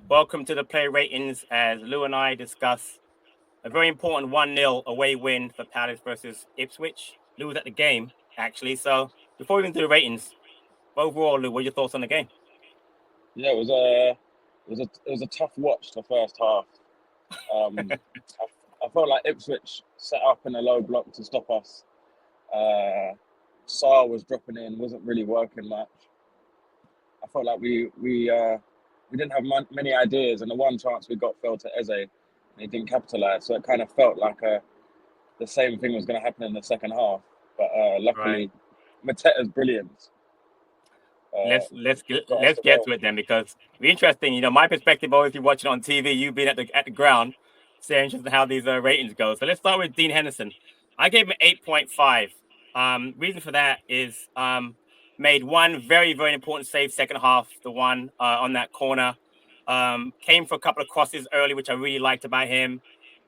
Welcome to the play ratings as Lou and I discuss a very important 1-0 away win for Palace versus Ipswich. Lou was at the game, actually. So before we even do the ratings, overall, Lou, what are your thoughts on the game? Yeah, it was a tough watch the first half. Um, I felt like Ipswich set up in a low block to stop us. Uh, Saar was dropping in, wasn't really working much. I felt like we didn't have many ideas, and the one chance we got fell to Eze, and he didn't capitalise. So it kind of felt like the same thing was going to happen in the second half. But Right. luckily, Mateta's brilliance uh, Let's get, got us let's the get goal. to it then because it'll be interesting. My perspective, obviously watching on TV, you've been at the ground. So interesting how these ratings go. So let's start with Dean Henderson. I gave him 8.5. Reason for that is made one very important save second half, the one on that corner. Came for a couple of crosses early, which I really liked about him.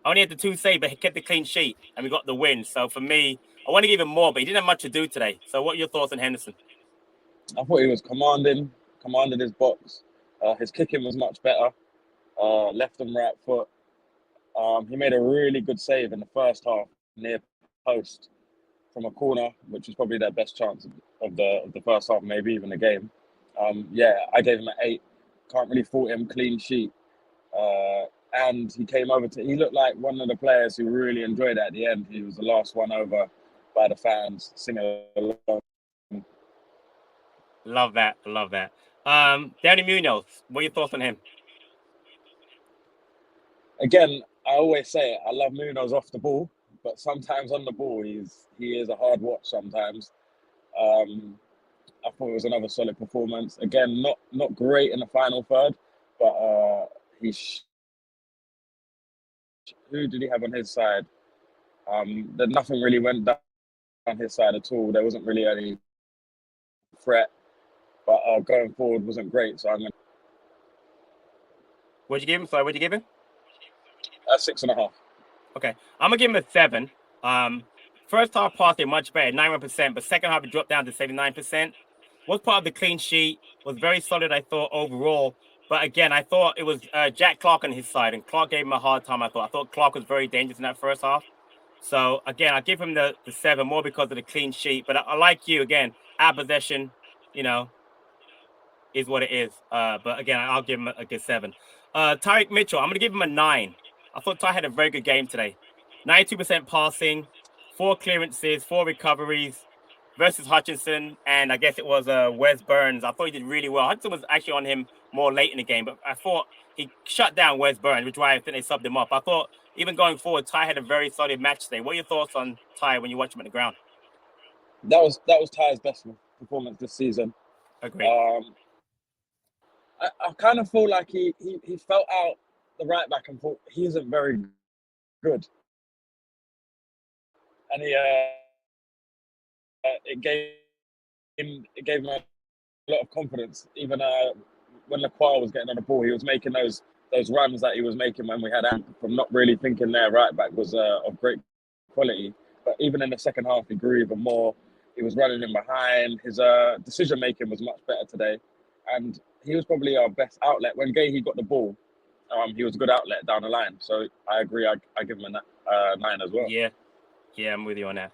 Only had the two save, but he kept the clean sheet and we got the win. So for me, I want to give him more, but he didn't have much to do today. So what are your thoughts on Henderson? I thought he was commanding his box. His kicking was much better. Left and right foot. He made a really good save in the first half near post from a corner, which was probably their best chance of the first half, maybe even the game. Yeah, I gave him an 8. Can't really fault him. Clean sheet. And he came over to. He looked like one of the players who really enjoyed it at the end. He was the last one over by the fans, singing along. Love that. Love that. Danny Munoz, what are your thoughts on him? Again, I always say it. I love Munoz off the ball, but sometimes on the ball, he is a hard watch. Sometimes. Um, I thought it was another solid performance. Again, not great in the final third, but he who did he have on his side? That nothing really went down his side at all. There wasn't really any threat, but going forward wasn't great. So I'm going What'd you give him? Sorry, what'd you give him? 6.5. Okay, I'm gonna give him a 7. First half passing much better, 91%, but second half it dropped down to 79%. Was part of the clean sheet, was very solid, I thought, overall. But again, I thought it was Jack Clark on his side, and Clark gave him a hard time. I thought Clark was very dangerous in that first half. So again, I give him the 7 more because of the clean sheet. But I like you again, our possession, you know, is what it is. But again, I'll give him a good 7. Tyreek Mitchell, I'm gonna give him a 9. I thought Ty had a very good game today. 92% passing, 4 clearances, 4 recoveries versus Hutchinson, and I guess it was Wes Burns. I thought he did really well. Hutchinson was actually on him more late in the game, but I thought he shut down Wes Burns, which is why I think they subbed him up. I thought even going forward, Ty had a very solid match today. What are your thoughts on Ty when you watch him at the ground? That was Ty's best performance this season. Agree. Um, I kind of feel like he felt out the right back and thought he isn't very good, and it gave him a lot of confidence. Even when Lacroix was getting on the ball, he was making those runs that he was making when we had from not really thinking their right back was of great quality. But even in the second half, he grew even more. He was running in behind. His decision making was much better today, and he was probably our best outlet when Gahey got the ball. He was a good outlet down the line. So I agree. I give him a 9 as well. Yeah, yeah, I'm with you on that.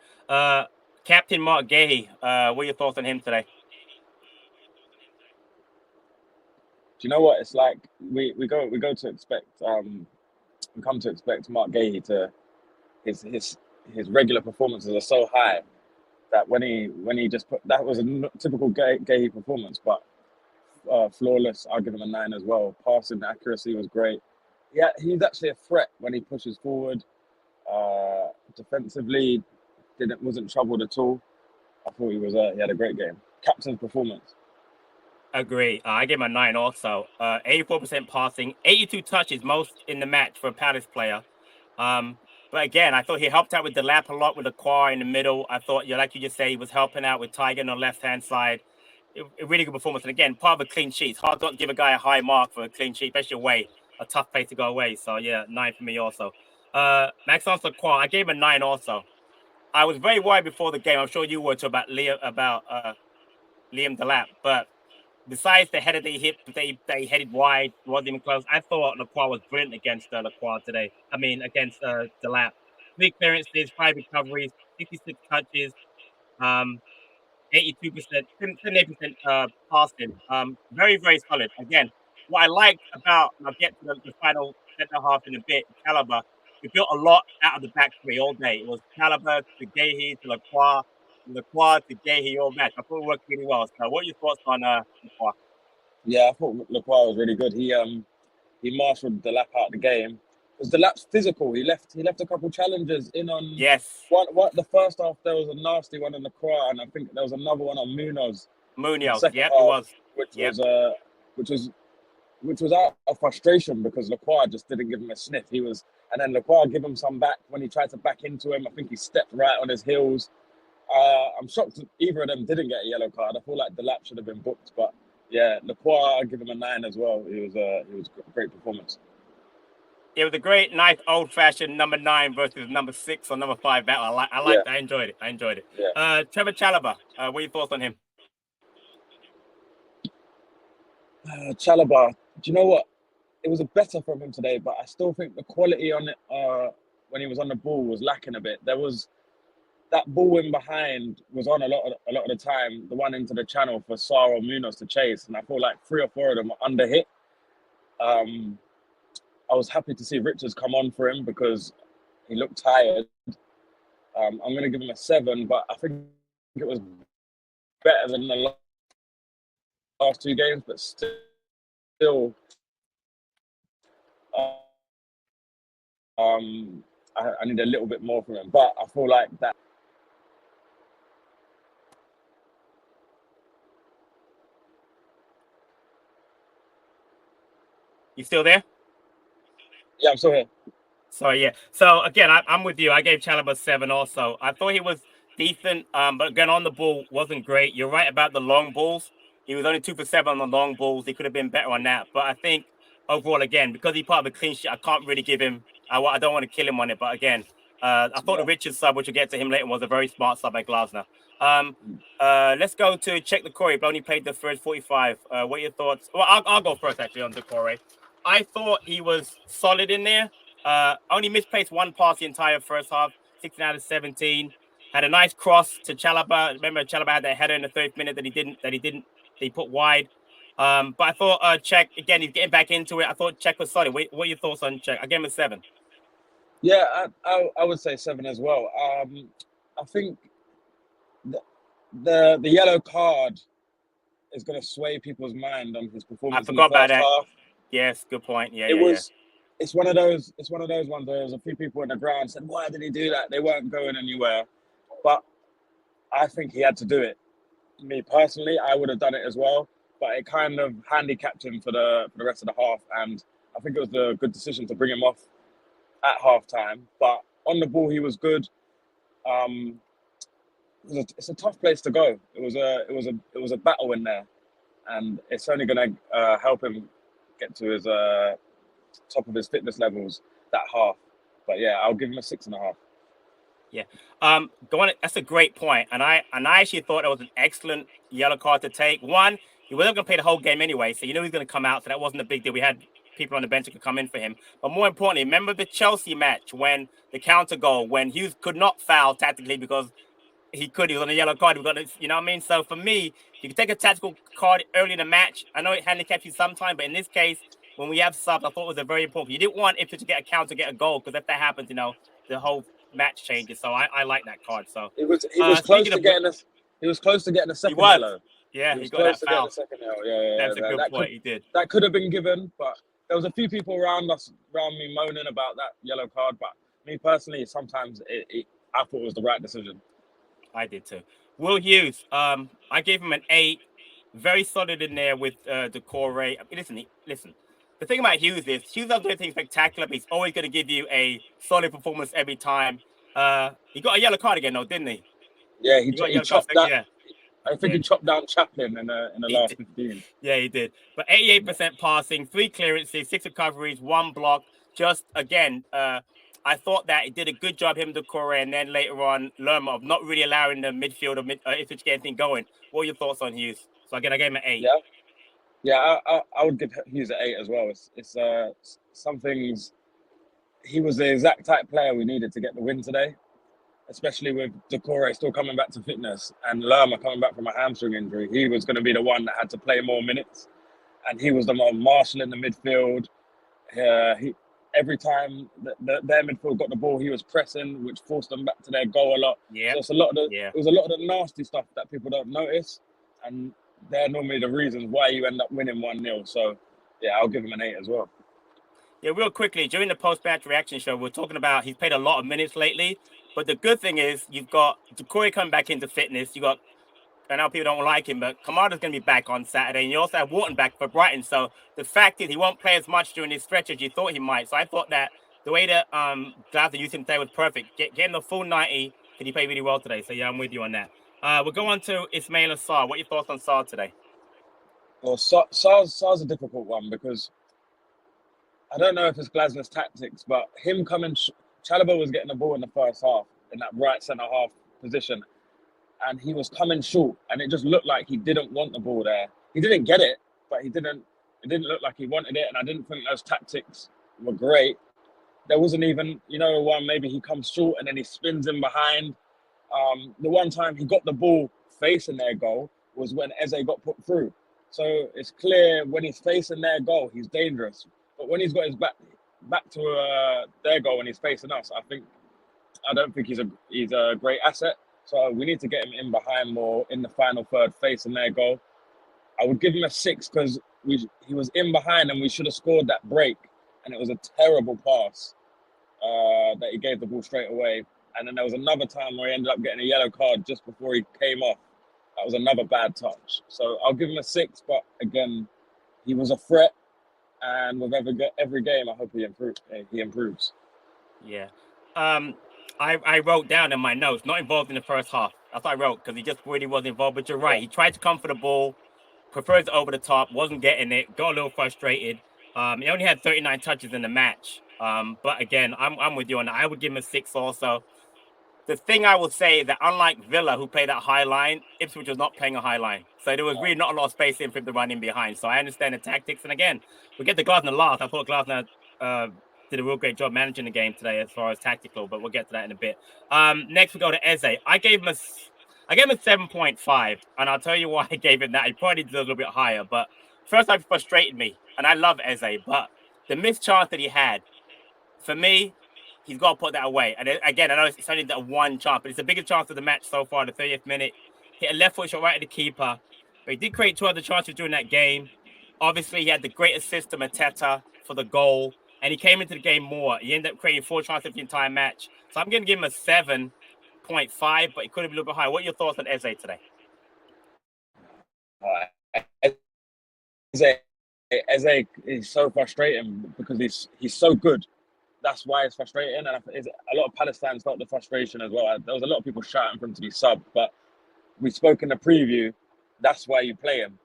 Captain Mark Gahey, what are your thoughts on him today? Do you know what it's like? We go to expect we come to expect Mark Gahey to his his his regular performances are so high that when he just put that was a typical Gahey performance, but flawless. I'll give him a 9 as well. Passing accuracy was great. Yeah, he's actually a threat when he pushes forward. Defensively, didn't wasn't troubled at all. I thought he had a great game. Captain's performance. Agree. I give him a 9 also. 84% passing, 82 touches, most in the match for a Palace player. But again, I thought he helped out with the lap a lot with the car in the middle. I thought, yeah, like you just say, he was helping out with Tiger on the left hand side. A really good performance. And again, part of a clean sheet. It's hard to give a guy a high mark for a clean sheet, especially away, a tough place to go away. So yeah, 9 for me also. Maxence Lacroix, I gave him a 9 also. I was very worried before the game. I'm sure you were too about Liam Delap, but besides the header they hit, they headed wide, wasn't even close. I thought Lacroix was brilliant against Lacroix today. I mean, against the lap. 3 clearances, 5 recoveries, 66 touches, 82%, 78% passing. Very, very solid. Again, what I liked about, and I'll get to the final second half in a bit, Caliber, we built a lot out of the back three all day. It was Caliber to Gahey to Lacroix, Lacroix to Gahey all match. I thought it worked really well. So what are your thoughts on Lacroix? Yeah, I thought Leclerc was really good. He marshaled the lap out the game because the lap's physical. He left a couple challenges in on Yes, what the first half there was a nasty one on the Leclerc, and I think there was another one on Munoz in the Munoz. second Yep, it half, was. which Yep. was which was which was out of frustration because Leclerc just didn't give him a sniff. And then Leclerc gave him some back when he tried to back into him. I think he stepped right on his heels. I'm shocked either of them didn't get a yellow card. I feel like the lap should have been booked, but yeah, Leclerc, I give him a 9 as well. It was a great performance. It was a great, nice, old-fashioned number 9 versus number 6 or number 5 battle. I Yeah, liked. I enjoyed it. I enjoyed it. yeah. Trevor Chalaba. What are your thoughts on him? Chalobah, do you know what? It was a better from him today, but I still think the quality on it when he was on the ball was lacking a bit. There was that ball in behind was on a lot of the time, the one into the channel for Sarr or Munoz to chase, and I feel like 3 or 4 of them were under hit. Um, I was happy to see Richards come on for him because he looked tired. I'm going to give him a 7, but I think it was better than the last 2 games, but still, I need a little bit more from him. But I feel like that. You still there? Yeah, I'm still here. Sorry, yeah. So again, I'm with you. I gave Chalaba 7 also. I thought he was decent, but again on the ball wasn't great. You're right about the long balls. He was only 2 for 7 on the long balls. He could have been better on that. But I think overall, again, because he's part of the clean sheet, I can't really give him. I don't want to kill him on it. But again, I thought Yeah. the Richards sub, which we'll get to him later, was a very smart sub by Glasner. Let's go to check the Corey, but only played the first 45. What are your thoughts? Well, I'll go first actually on the Corey. I thought he was solid in there. Only misplaced one pass the entire first half, 16 out of 17. Had a nice cross to Chalaba. Remember, Chalaba had that header in the 30th minute that he put wide. But I thought Czech, again, he's getting back into it. I thought Czech was solid. What are your thoughts on Czech? I gave him a 7. Yeah, I would say 7 as well. I think the yellow card is going to sway people's mind on his I performance in the forgot about first that. half. Yes, good point. Yeah, It yeah, yeah. was. It's one of those. It's one of those ones where there's a few people in the ground said, "Why did he do that?" They weren't going anywhere, but I think he had to do it. Me personally, I would have done it as well, but it kind of handicapped him for the rest of the half, and I think it was a good decision to bring him off at half time. But on the ball, he was good. Um, it's a tough place to go. It was a battle in there, and it's only going to help him get to his top of his fitness levels that half. But yeah, I'll give him a 6.5. Yeah. That's a great point. And I actually thought that was an excellent yellow card to take. One, he wasn't gonna play the whole game anyway, so you know he's gonna come out, so that wasn't a big deal. We had people on the bench that could come in for him. But more importantly, remember the Chelsea match when the counter goal, when Hughes could not foul tactically because he was on a yellow card. We got this, you know what I mean? So for me, you can take a tactical card early in the match. I know it handicaps you sometimes, but in this case, when we have subs, I thought it was a very important. You didn't want Ipswich to get a counter, get a goal, because if that happens, the whole match changes. So I like that card. So He was close speaking to of which, getting a he was close to getting a he second was, yellow. yeah, He he was got close that to getting a foul. second yellow. Yeah. That's a good point. He did. That could have been given, but there was a few people around me moaning about that yellow card. But me personally, sometimes I thought it was the right decision. I did too. Will Hughes, I gave him an 8. Very solid in there with the core rate. Listen. The thing about Hughes is Hughes doesn't do anything spectacular, but he's always going to give you a solid performance every time. He got a yellow card again, though, didn't he? Yeah, He got a he yellow card. chopped that. Yeah, I think he yeah, chopped down Chaplin in the he last did. 15. Yeah, he did. But 88% passing, 3 clearances, 6 recoveries, 1 block. Just again, I thought that he did a good job, him, the core, and then later on, Lerma of not really allowing the midfield if it's get anything going. What are your thoughts on Hughes? So again, I gave him an 8. Yeah, Yeah, I would give Hughes an 8 as well. It's some things. He was the exact type player we needed to get the win today, especially with Decore still coming back to fitness and Lerma coming back from a hamstring injury. He was going to be the one that had to play more minutes, and he was the one marshalling the midfield. Every time their midfield got the ball, he was pressing, which forced them back to their goal a lot. Yeah, So it's a lot of yeah. it was a lot of the nasty stuff that people don't notice, and they're normally the reasons why you end up winning 1-0. So yeah, I'll give him an 8 as well. Yeah, real quickly, during the post-match reaction show, we're talking about he's played a lot of minutes lately. But the good thing is you've got Decore coming back into fitness. You got, I know people don't like him, but Kamada's going to be back on Saturday. And you also have Wharton back for Brighton. So the fact is he won't play as much during this stretch as you thought he might. So I thought that the way that Glasner used him today was perfect. Get him the full 90 because he played really well today. So yeah, I'm with you on that. We'll go on to Ismail Assar. What are your thoughts on Assar today? Well, Sar's a difficult one because I don't know if it's Glasner's tactics, but him coming, Chalobah was getting the ball in the first half in that right centre half position, and he was coming short, and it just looked like he didn't want the ball there. He didn't get it, but he didn't. It didn't look like he wanted it, and I didn't think those tactics were great. There wasn't even, one maybe he comes short and then he spins in behind. The one time he got the ball facing their goal was when Eze got put through. So it's clear when he's facing their goal, he's dangerous. But when he's got his back to their goal and he's facing us, I don't think he's a great asset. So we need to get him in behind more in the final third, facing their goal. I would give him a 6 because he was in behind and we should have scored that break, and it was a terrible pass that he gave the ball straight away. And then there was another time where he ended up getting a yellow card just before he came off. That was another bad touch. So I'll give him a 6, but again, he was a threat, and with every game, I hope he improves. Yeah. I wrote down in my notes, not involved in the first half. That's what I wrote because he just really wasn't involved. But you're right. He tried to come for the ball, prefers over the top, wasn't getting it, got a little frustrated. He only had 39 touches in the match. But again, I'm with you on that. I would give him a 6 also. The thing I will say is that unlike Villa, who played that high line, Ipswich was not playing a high line. So there was really not a lot of space in for him to run in behind. So I understand the tactics. And again, we get to Glasner last. I thought Glasner did a real great job managing the game today as far as tactical, but we'll get to that in a bit. Next, we go to Eze. I gave him a 7.5, and I'll tell you why I gave him that. He probably deserves a little bit higher, but first time frustrated me, and I love Eze, but the missed chance that he had, for me, he's got to put that away. And again, I know it's only that one chance, but it's the biggest chance of the match so far, the 30th minute. Hit a left foot shot right at the keeper. But he did create 2 other chances during that game. Obviously, he had the great assist to Mateta for the goal, and he came into the game more. He ended up creating 4 chances the entire match. So I'm going to give him a 7.5, but it could have been a little bit higher. What are your thoughts on Eze today? Eze is so frustrating because he's so good. That's why it's frustrating, and a lot of Palace fans felt the frustration as well. There was a lot of people shouting for him to be subbed, but we spoke in the preview. That's why you play him.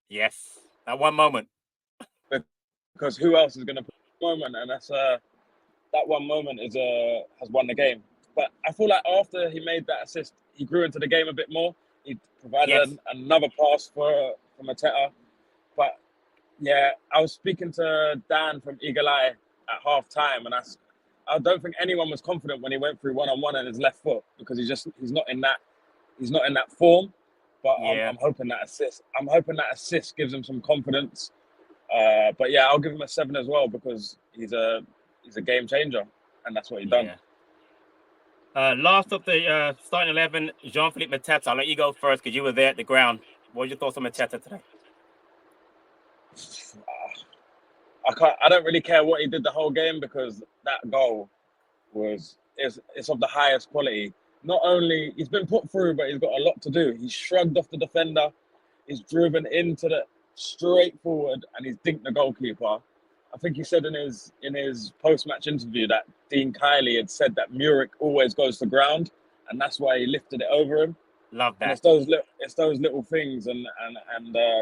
Yes, that one moment. Because who else is going to put one moment? And that's that one moment has won the game. But I feel like after he made that assist, he grew into the game a bit more. He provided another pass for Mateta. But yeah, I was speaking to Dan from Eagle Eye at half time, and I don't think anyone was confident when he went through one-on-one on his left foot because he's not in that form. But I'm hoping that assist gives him some confidence. But yeah, I'll give him a 7 as well because he's a game changer, and that's what he's done. Last of the starting 11, Jean-Philippe Mateta. I'll let you go first because you were there at the ground. What was your thoughts on Mateta today? I don't really care what he did the whole game because that goal it's of the highest quality. Not only he's been put through, but he's got a lot to do. He's shrugged off the defender, he's driven into the straight forward, and he's dinked the goalkeeper. I think he said in his post-match interview that Dean Kiley had said that Muric always goes to ground, and that's why he lifted it over him. Love that. And it's those little things and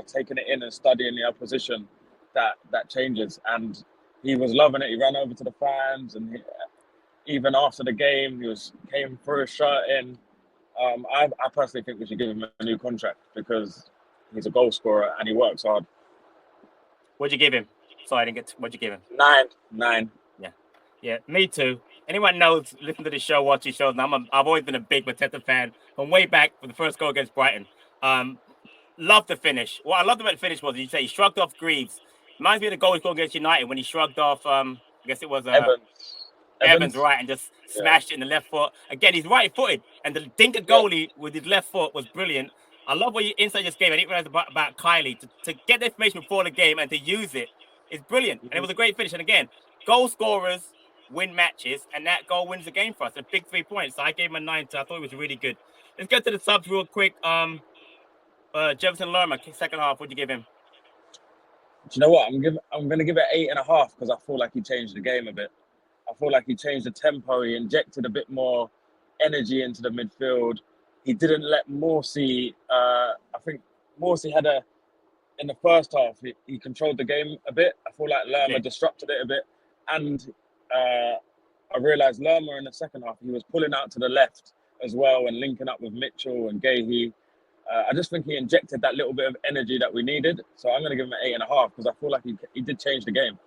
taking it in and studying the opposition that changes. And he was loving it. He ran over to the fans, and even after the game, he threw his shirt in. I personally think we should give him a new contract because he's a goal scorer and he works hard. What'd you give him? Sorry, I didn't get. What'd you give him? 9. Yeah, me too. Anyone knows, listen to the show, watch these shows. And I've always been a big Mateta fan from way back for the first goal against Brighton. Love the finish. What I loved about the finish was you say he shrugged off Greaves. Reminds me of the goal he scored against United when he shrugged off. I guess it was Evans, right, and just smashed it in the left foot. Again, he's right-footed, and the dinker goalie with his left foot was brilliant. I love what you inside this game. I didn't realize about Kylie to get the information before the game and to use it is brilliant. And it was a great finish. And again, goal scorers win matches, and that goal wins the game for us. A big 3 points. So I gave him a 9. So I thought it was really good. Let's get to the subs real quick. Jefferson Lerma, second half. What'd you give him? Do you know what? I'm gonna give it 8.5 because I feel like he changed the game a bit. I feel like he changed the tempo. He injected a bit more energy into the midfield. He didn't let Morsey. I think Morsey had in the first half. He controlled the game a bit. I feel like Lerma disrupted it a bit, and I realised Lerma in the second half he was pulling out to the left as well and linking up with Mitchell and Gahey. I just think he injected that little bit of energy that we needed. So I'm going to give him an 8.5 because I feel like he did change the game.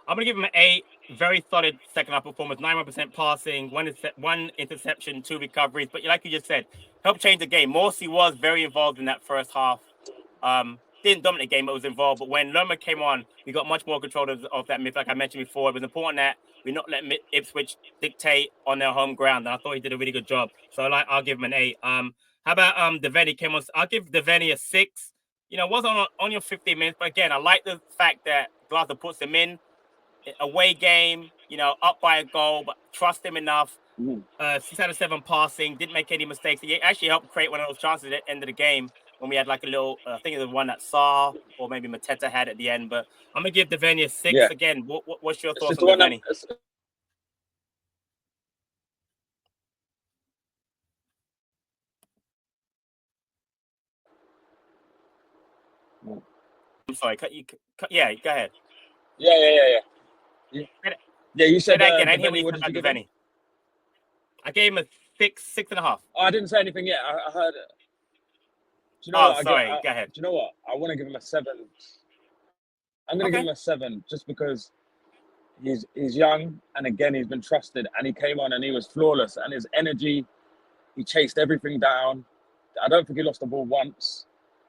I'm going to give him an 8. Very solid second half performance. 91% passing, one interception, 2 recoveries. But like you just said, helped change the game. Morsey was very involved in that first half. Didn't dominate the game, but was involved. But when Lerma came on, we got much more control of that midfield. Like I mentioned before, it was important that we not let Ipswich dictate on their home ground. And I thought he did a really good job. So I'll give him an 8. How about Devaney came on? I'll give Devaney a 6. Wasn't on your 15 minutes, but again, I like the fact that Glasgow puts him in. Away game, up by a goal, but trust him enough. 6 out of 7 passing, didn't make any mistakes. He actually helped create one of those chances at the end of the game when we had like a little, I think it was one that Saar or maybe Mateta had at the end. But I'm going to give Devaney a 6. Yeah. Again, what's your thoughts on Devaney? I'm sorry, yeah, go ahead. Yeah. You said that again. Devaney, what did you give him? I gave him a 6.5. Oh, I didn't say anything yet. I heard it. Do you know what? Sorry, go ahead. Do you know what? I want to give him a 7. I'm going to give him a 7 just because he's young and again he's been trusted and he came on and he was flawless and his energy, he chased everything down. I don't think he lost the ball once.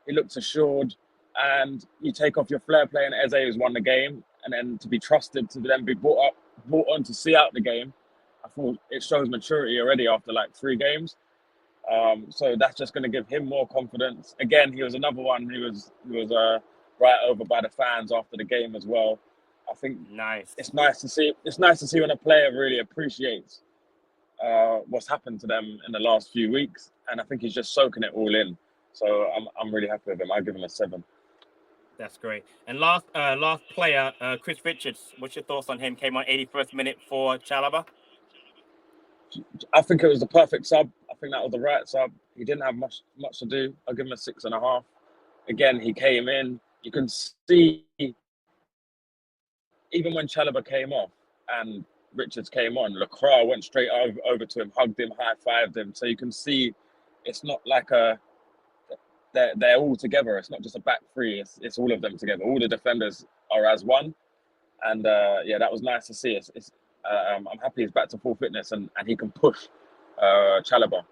He looked assured, and you take off your flair play and Eze has won the game, and then to be trusted to then be brought on to see out the game, I thought it shows maturity already after like 3 games. So that's just going to give him more confidence. Again, he was another one who was right over by the fans after the game as well. I think it's nice to see. It's nice to see when a player really appreciates what's happened to them in the last few weeks, and I think he's just soaking it all in. So I'm really happy with him. I'll give him a 7. That's great. And last player, Chris Richards. What's your thoughts on him? Came on 81st minute for Chalobah. I think it was the perfect sub. I think that was the right sub. He didn't have much to do. I'll give him a 6.5. Again, he came in. You can see, even when Chalobah came off and Richards came on, Lacroix went straight over to him, hugged him, high-fived him. So you can see it's not like they're all together. It's not just a back three. It's all of them together. All the defenders are as one. And that was nice to see. I'm happy he's back to full fitness and he can push Chalobah.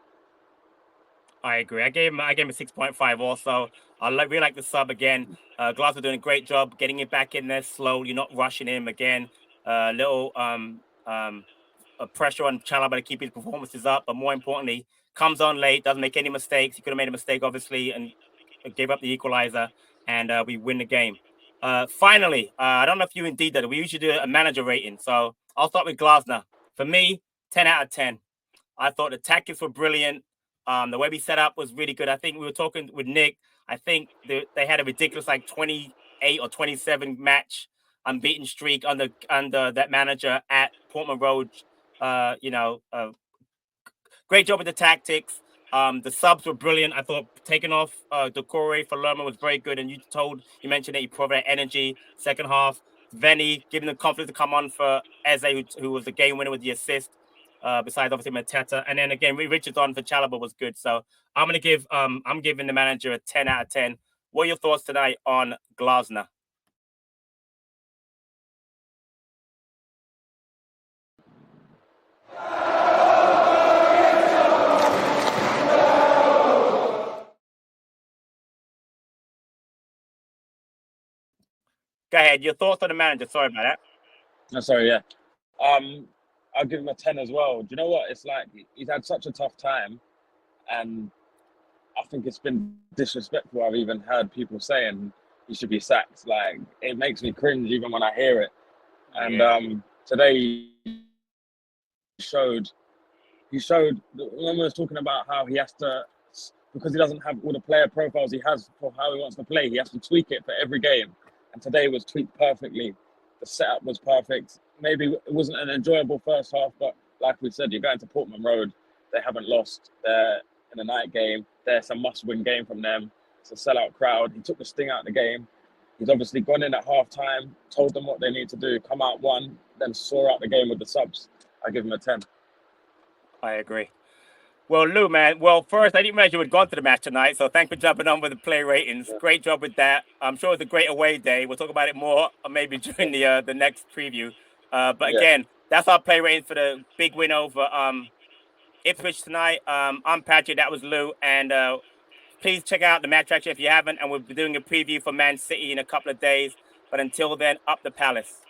I agree. I gave him a 6.5 also. I really like the sub again. Glasgow doing a great job getting it back in there slow. You're not rushing him again. Little pressure on Chalobah to keep his performances up, but more importantly, comes on late, doesn't make any mistakes. He could have made a mistake, obviously, and gave up the equalizer, and we win the game. Finally, I don't know if you indeed did it. We usually do a manager rating, so I'll start with Glasner. For me, 10 out of 10. I thought the tactics were brilliant. The way we set up was really good. I think we were talking with Nick. I think they had a ridiculous 28 or 27 match unbeaten streak under that manager at Portman Road. Great job with the tactics. The subs were brilliant. I thought taking off Decore for Lerma was very good. And you mentioned that he provided energy. Second half, Venny giving the confidence to come on for Eze, who was the game winner with the assist. besides obviously Mateta. And then again, Richardson for Chalobah was good. So I'm giving the manager a 10 out of 10. What are your thoughts tonight on Glasner? Go ahead. Your thoughts on the manager. Sorry about that. No, sorry, yeah. I'll give him a 10 as well. Do you know what? It's like he's had such a tough time, and I think it's been disrespectful. I've even heard people saying he should be sacked. Like, it makes me cringe even when I hear it. And today showed when we was talking about how he has to, because he doesn't have all the player profiles he has for how he wants to play, he has to tweak it for every game. And today was tweaked perfectly. The setup was perfect. Maybe it wasn't an enjoyable first half, but like we said, you're going to Portman Road. They haven't lost. They're in a night game. There's a must-win game from them. It's a sellout crowd. He took the sting out of the game. He's obviously gone in at half-time, told them what they need to do, come out one, then saw out the game with the subs. I give him a 10. I agree. Well, Lou, man. Well, first, I didn't realize you had gone to the match tonight, so thanks for jumping on with the play ratings. Yeah. Great job with that. I'm sure it's a great away day. We'll talk about it more maybe during the next preview. But again, that's our play ratings for the big win over Ipswich tonight. I'm Patrick. That was Lou, and please check out the match tracker if you haven't. And we'll be doing a preview for Man City in a couple of days. But until then, up the Palace.